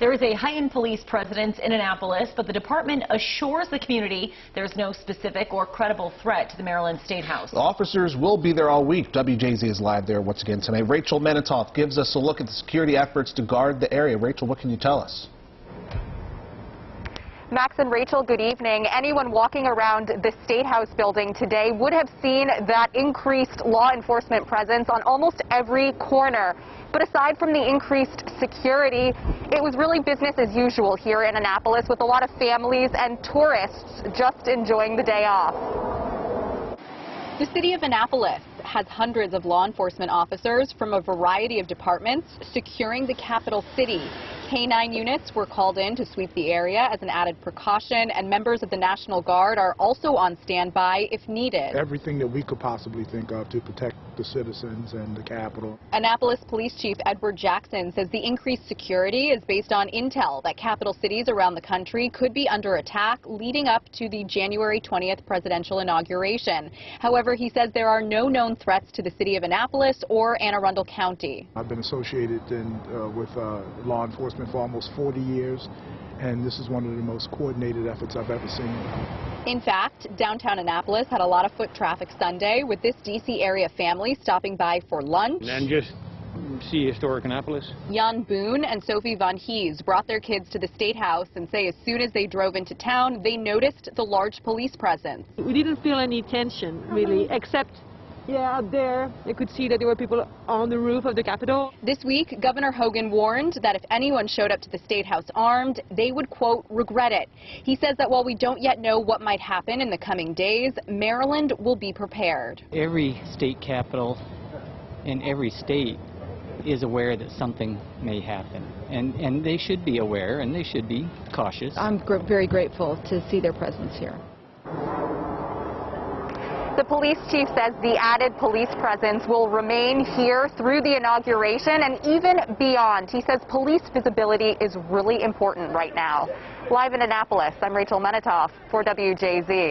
There is a heightened police presence in Annapolis, but the department assures the community there's no specific or credible threat to the Maryland State House. The officers will be there all week. WJZ is live there once again tonight. Rachel Menitoff gives us a look at the security efforts to guard the area. Rachel, what can you tell us? Max and Rachel, good evening. Anyone walking around the State House building today would have seen that increased law enforcement presence on almost every corner. But aside from the increased security, it was really business as usual here in Annapolis, with a lot of families and tourists just enjoying the day off. The City of Annapolis has hundreds of law enforcement officers from a variety of departments securing the capital city. K-9 units were called in to sweep the area as an added precaution, and members of the National Guard are also on standby if needed. Everything that we could possibly think of to protect the citizens and the Capitol. Annapolis Police Chief Edward Jackson says the increased security is based on intel that capital cities around the country could be under attack leading up to the January 20th presidential inauguration. However, he says there are no known threats to the city of Annapolis or Anne Arundel County. I've been associated with law enforcement for almost 40 years, and this is one of the most coordinated efforts I've ever seen. In fact, downtown Annapolis had a lot of foot traffic Sunday, with this D.C. area family stopping by for lunch. And just see historic Annapolis. Jan Boone and Sophie Van Hees brought their kids to the State House and say as soon as they drove into town, they noticed the large police presence. We didn't feel any tension, really, except out there, you could see that there were people on the roof of the Capitol. This week, Governor Hogan warned that if anyone showed up to the State House armed, they would, quote, regret it. He says that while we don't yet know what might happen in the coming days, Maryland will be prepared. Every state capital in every state is aware that something may happen, and they should be aware and they should be cautious. I'm very grateful to see their presence here. The police chief says the added police presence will remain here through the inauguration and even beyond. He says police visibility is really important right now. Live in Annapolis, I'm Rachel Menitoff for WJZ.